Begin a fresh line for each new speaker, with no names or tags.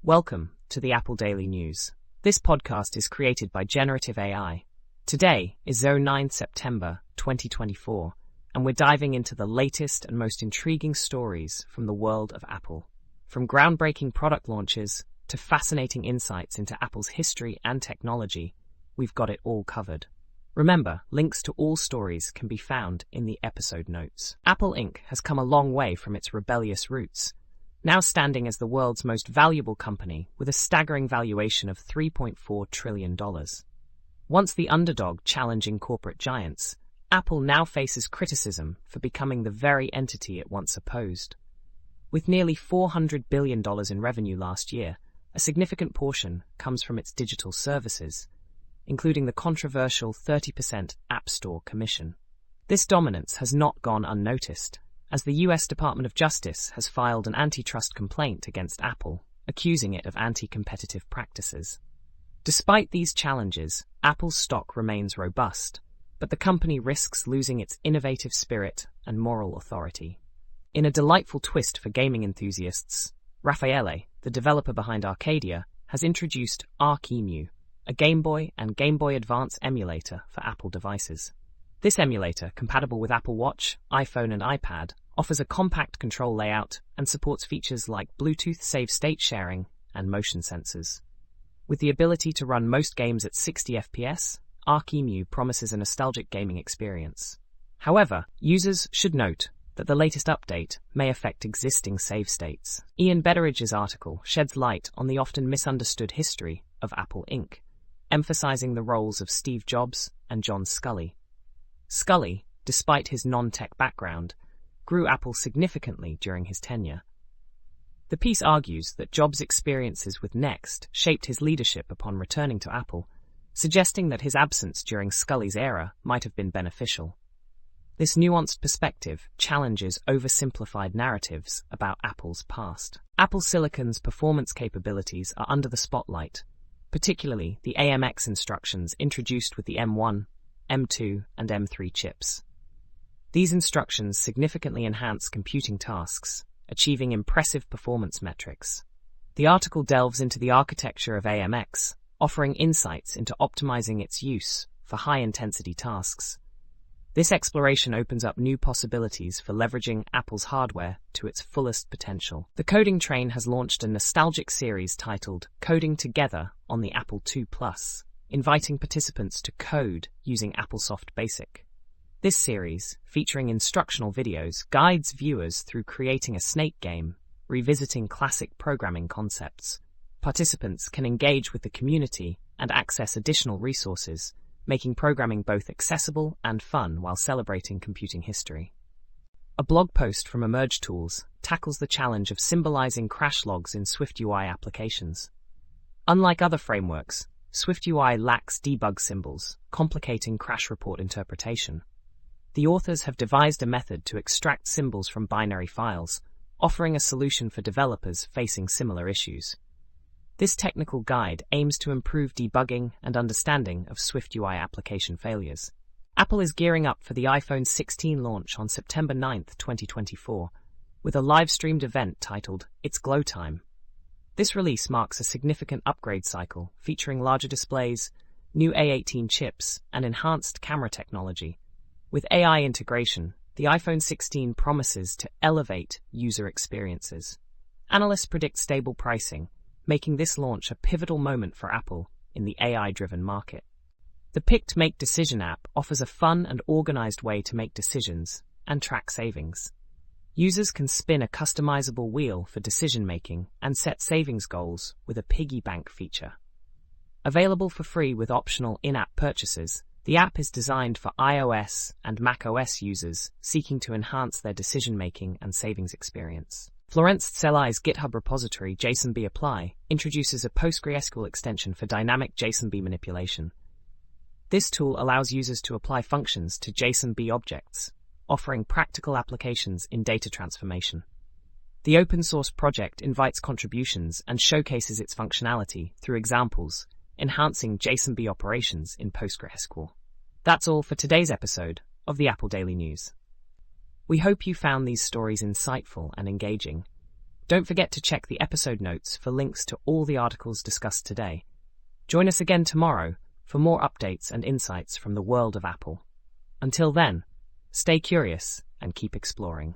Welcome to the Apple Daily News. This podcast is created by generative AI. Today is 9th September 2024, and we're diving into the latest and most intriguing stories from the world of Apple. From groundbreaking product launches to fascinating insights into Apple's history and technology, we've got it all covered. Remember, links to all stories can be found in the episode notes. Apple Inc. has come a long way from its rebellious roots, now standing as the world's most valuable company with a staggering valuation of $3.4 trillion. Once the underdog challenging corporate giants, Apple now faces criticism for becoming the very entity it once opposed. With nearly $400 billion in revenue last year, a significant portion comes from its digital services, including the controversial 30% App Store commission. This dominance has not gone unnoticed, as the US Department of Justice has filed an antitrust complaint against Apple, accusing it of anti-competitive practices. Despite these challenges, Apple's stock remains robust, but the company risks losing its innovative spirit and moral authority. In a delightful twist for gaming enthusiasts, Raffaele, the developer behind Arcadia, has introduced ArcEmu, a Game Boy and Game Boy Advance emulator for Apple devices. This emulator, compatible with Apple Watch, iPhone and iPad, offers a compact control layout and supports features like Bluetooth save state sharing and motion sensors. With the ability to run most games at 60 FPS, ArcEmu promises a nostalgic gaming experience. However, users should note that the latest update may affect existing save states. Ian Betteridge's article sheds light on the often misunderstood history of Apple Inc., emphasizing the roles of Steve Jobs and John Sculley. Sculley, despite his non-tech background, grew Apple significantly during his tenure. The piece argues that Jobs' experiences with Next shaped his leadership upon returning to Apple, suggesting that his absence during Sculley's era might have been beneficial. This nuanced perspective challenges oversimplified narratives about Apple's past. Apple Silicon's performance capabilities are under the spotlight, particularly the AMX instructions introduced with the M1, M2, and M3 chips. These instructions significantly enhance computing tasks, achieving impressive performance metrics. The article delves into the architecture of AMX, offering insights into optimizing its use for high-intensity tasks. This exploration opens up new possibilities for leveraging Apple's hardware to its fullest potential. The Coding Train has launched a nostalgic series titled Coding Together on the Apple II Plus, inviting participants to code using AppleSoft Basic. This series, featuring instructional videos, guides viewers through creating a snake game, revisiting classic programming concepts. Participants can engage with the community and access additional resources, making programming both accessible and fun while celebrating computing history. A blog post from Emerge Tools tackles the challenge of symbolizing crash logs in SwiftUI applications. Unlike other frameworks, SwiftUI lacks debug symbols, complicating crash report interpretation. The authors have devised a method to extract symbols from binary files, offering a solution for developers facing similar issues. This technical guide aims to improve debugging and understanding of SwiftUI application failures. Apple is gearing up for the iPhone 16 launch on September 9th, 2024, with a live-streamed event titled It's Glow Time. This release marks a significant upgrade cycle featuring larger displays, new A18 chips, and enhanced camera technology. With AI integration, the iPhone 16 promises to elevate user experiences. Analysts predict stable pricing, making this launch a pivotal moment for Apple in the AI-driven market. The Picked Make Decision app offers a fun and organized way to make decisions and track savings. Users can spin a customizable wheel for decision-making and set savings goals with a piggy bank feature. Available for free with optional in-app purchases, the app is designed for iOS and macOS users seeking to enhance their decision-making and savings experience. Florence Tselai's GitHub repository JSONB Apply introduces a PostgreSQL extension for dynamic JSONB manipulation. This tool allows users to apply functions to JSONB objects, offering practical applications in data transformation. The open-source project invites contributions and showcases its functionality through examples, enhancing JSONB operations in PostgreSQL. That's all for today's episode of the Apple Daily News. We hope you found these stories insightful and engaging. Don't forget to check the episode notes for links to all the articles discussed today. Join us again tomorrow for more updates and insights from the world of Apple. Until then, stay curious and keep exploring.